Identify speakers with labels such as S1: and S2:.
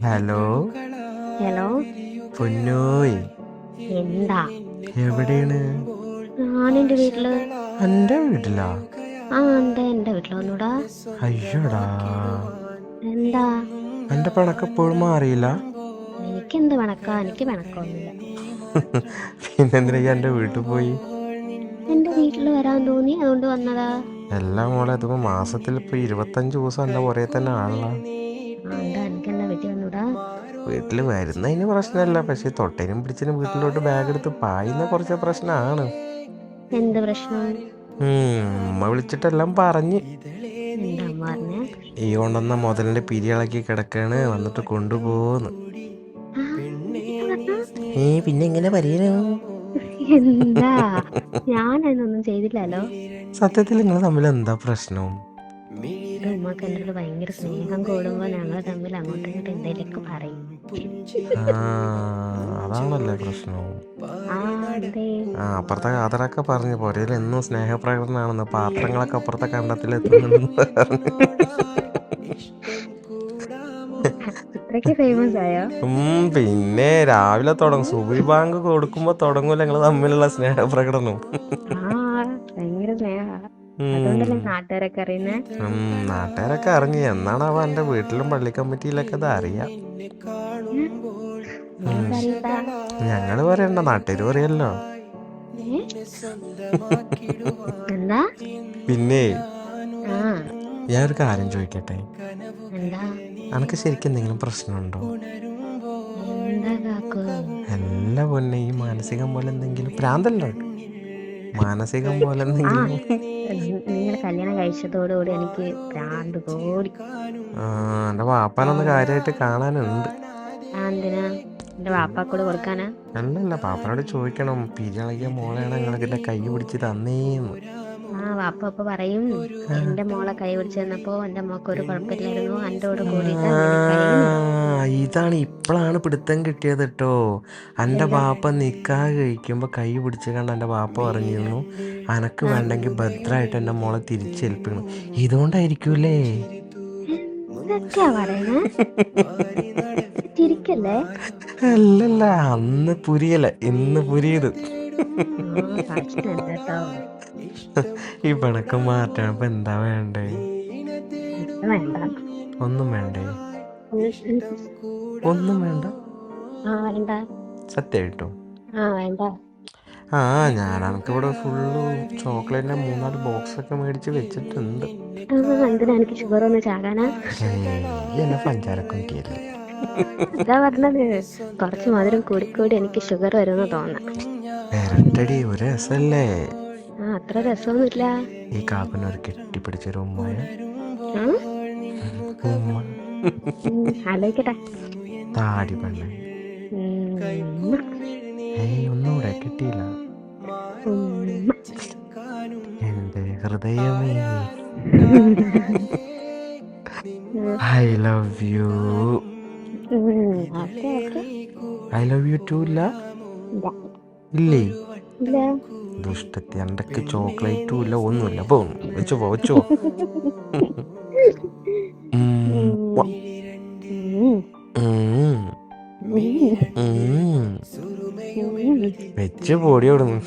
S1: Hello
S2: hello,
S1: പൊന്നോയ്,
S2: എന്താ?
S1: എവിടെയാണ്?
S2: ഞാനെന്റെ വീട്ടില്.
S1: എൻ്റെ വീട്ടിലാ?
S2: എന്റെ വീട്ടില് വന്നൂടാ.
S1: അയ്യോടാ,
S2: എന്താ?
S1: എൻ്റെ പിണക്കെപ്പോഴും മാറിയില്ല.
S2: എനിക്കെന്ത് പിണക്കാ? എനിക്ക് പിണക്കൊന്നുമില്ല.
S1: പിന്നെന്തിനാ എൻ്റെ വീട്ടിൽ പോയി?
S2: എന്റെ വീട്ടില് വരാൻ തോന്നി, അതുകൊണ്ട് വന്നതാ.
S1: എല്ലാം മോളെ, ഇതിപ്പോൾ മാസത്തിൽ ഇപ്പോൾ 25 ദിവസം എൻ്റെ പുറകെ തന്നെ ആണല്ലോ.
S2: എന്താ എനിക്കെന്താ വീട്ടിൽ വന്നൂടാ?
S1: വീട്ടിൽ വരുന്നതിന് പ്രശ്നമല്ല, പക്ഷേ തൊട്ടേനും പിടിച്ചതിനും വീട്ടിലോട്ട് ബാഗ് എടുത്ത് പായുന്ന കുറച്ച് പ്രശ്നമാണ്.
S2: എന്ത് പ്രശ്നം?
S1: ഉമ്മ വിളിച്ചിട്ടെല്ലാം പറഞ്ഞ്.
S2: എന്താ അമ്മ പറഞ്ഞേ?
S1: ഈ കൊണ്ടുവന്ന മുതലിൻ്റെ പിരിയിളക്കി കിടക്കാണ്, വന്നിട്ട് കൊണ്ടുപോകുന്നു.
S2: ആ, എന്താ പറഞ്ഞെ?
S1: പിന്നെ എങ്ങനെ പറയണു?
S2: എന്താ? ഞാനതൊന്നും ചെയ്തില്ലല്ലോ.
S1: സത്യത്തിൽ നിങ്ങൾ തമ്മിൽ എന്താ പ്രശ്നം?
S2: എന്റെ ഉമ്മക്ക് എൻ്റെ അടുത്ത് ഭയങ്കര സ്നേഹം കൂടുമ്പോ ഞങ്ങൾ തമ്മിൽ അങ്ങോട്ടും ഇങ്ങോട്ടും എന്തെങ്കിലുമൊക്കെ പറയും.
S1: ആ, അതാണല്ലേ പ്രശ്നം.
S2: ആ, എന്തേ?
S1: അപ്പുറത്തെ കാതറൊക്കെ പറഞ്ഞു പുരയിൽ എന്നും സ്നേഹപ്രകടനമാണെന്ന്, പാത്രങ്ങളൊക്കെ അപ്പുറത്തെ കണ്ടത്തിലെത്തുന്നുണ്ടെന്ന് പറഞ്ഞു.
S2: ഇത്രയ്ക്ക് ഫേമസ് ആയോ?
S1: പിന്നെ രാവിലെ തുടങ്ങും, സുബഹി ബാങ്ക് കൊടുക്കുമ്പോ തുടങ്ങൂല നിങ്ങൾ തമ്മിലുള്ള സ്നേഹപ്രകടനം.
S2: ആ, ഭയങ്കര സ്നേഹ. അതുകൊണ്ടല്ലേ നാട്ടുകാരൊക്കെ അറിയുന്നേ.
S1: നാട്ടുകാരൊക്കെ അറിഞ്ഞു. എന്നാണാവോ എൻ്റെ വീട്ടിലും പള്ളി കമ്മിറ്റിയിലൊക്കെ ഇത് അറിയാം.
S2: നിങ്ങൾക്കറിയത്താ?
S1: ഞങ്ങള് പറയണ്ട, നാട്ടുകാർ പറയല്ലോ.
S2: ഏ? എന്താ?
S1: പിന്നെ
S2: ആ,
S1: ഞാനൊരു കാര്യം ചോദിക്കട്ടെ?
S2: എന്താ?
S1: അനക്ക് ശരിക്കും എന്തെങ്കിലും പ്രശ്നമുണ്ടോ?
S2: എന്താ കാക്കു?
S1: എല്ലാ പൊന്നെ, ഈ മാനസികം പോലെ എന്തെങ്കിലും പ്രാന്തല്ലോ, മാനസികം പോലെ
S2: ആ,
S1: എന്തെങ്കിലും.
S2: നിങ്ങൾ കല്യാണം കഴിച്ചതോടുകൂടി എനിക്ക് ഭ്രാന്ത് കൂടി.
S1: എൻ്റെ വാപ്പാനൊന്ന് കാര്യമായിട്ട് കാണാനുണ്ട്.
S2: എന്തിനാ? എന്റെ വാപ്പാക്കൂടെ കൊടുക്കാനാ?
S1: അല്ലല്ല, പാപ്പനോട് ചോദിക്കണം, പിരിയളകിയ മോളെയാണ് ഞങ്ങളിതിൻ്റെ കൈ പിടിച്ച് തന്നേന്ന്.
S2: വാപ്പ അപ്പൊ പറയും, എന്റെ മോളെ കൈ പിടിച്ച് തന്നപ്പോ എന്റെ മോക്ക് ഒരു കുഴപ്പമില്ലായിരുന്നു, എന്റെ കൂടെ കൂടിയിട്ട് അങ്ങനെ കഴിയുന്നില്ല.
S1: ഇതാണ് ഇപ്പോഴാണ് പിടുത്തം കിട്ടിയത് കേട്ടോ. എൻ്റെ
S2: എന്താ?
S1: ബാപ്പ നിക്കാഹ് കഴിക്കുമ്പോൾ കൈ പിടിച്ച് കണ്ട് എൻ്റെ ബാപ്പ പറഞ്ഞിരുന്നു, അനക്ക്
S2: ആ,
S1: വേണ്ടെങ്കിൽ ഭദ്രമായിട്ട് എൻ്റെ മോളെ തിരിച്ചേൽപ്പിക്കണം. ഇതുകൊണ്ടായിരിക്കൂലേ?
S2: എന്തൊക്കെയാ പറയണേ? ചിരിക്കല്ലേ?
S1: അല്ലല്ല, അന്ന് പുരിയല, ഇന്ന് പുരിയത്.
S2: കഷ്ടം കേട്ടോ.
S1: ഈ പിണക്കം മാറ്റാൻ ഇപ്പം എന്താ വേണ്ടേ?
S2: വേണ്ട.
S1: ഒന്നും വേണ്ടേ?
S2: ഉം, ഉം.
S1: ഒന്നും വേണ്ട?
S2: വേണ്ട.
S1: സത്യമായിട്ടോ?
S2: വേണ്ട.
S1: ഞാനനക്ക് ഇവിടെ ഫുള്ള് ചോക്ലേറ്റിൻ്റെ 3-4 ബോക്സൊക്കെ മേടിച്ച് വെച്ചിട്ടുണ്ട്.
S2: എന്തിനാ? എനിക്ക് ഷുഗർ ഒന്ന് ചാകാനാ?
S1: എന്നെ പഞ്ചാരക്കുറ്റിയല്ലേ.
S2: അതാ പറഞ്ഞത്, കുറച്ച് മധുരം കൂടിക്കൂടി എനിക്ക് ഷുഗർ വരുമെന്ന് തോന്നാം.
S1: വരട്ടടി, ഒരു രസല്ലേ?
S2: അത്ര രസമൊന്നുമില്ല.
S1: ഈ കാപ്പിനൊരു കെട്ടിപ്പിടിച്ചൊരു ഉമ്മയ.
S2: ആലോചിക്കട്ടെ.
S1: താടി പെണ്ണ. ഒന്നുകൂടെ കിട്ടിയില്ല. എന്റെ ഹൃദയമേ, I love you. I love you too. ഇല്ല ഇല്ലേ? ദുഷ്ടത്തി, അണ്ടക്ക് ചോക്ലേറ്റും ഇല്ല, ഒന്നുമില്ല. പോ, വെച്ചു പോ, വെച്ചു പോ. വെച്ച് പോടി അവിടുന്ന്.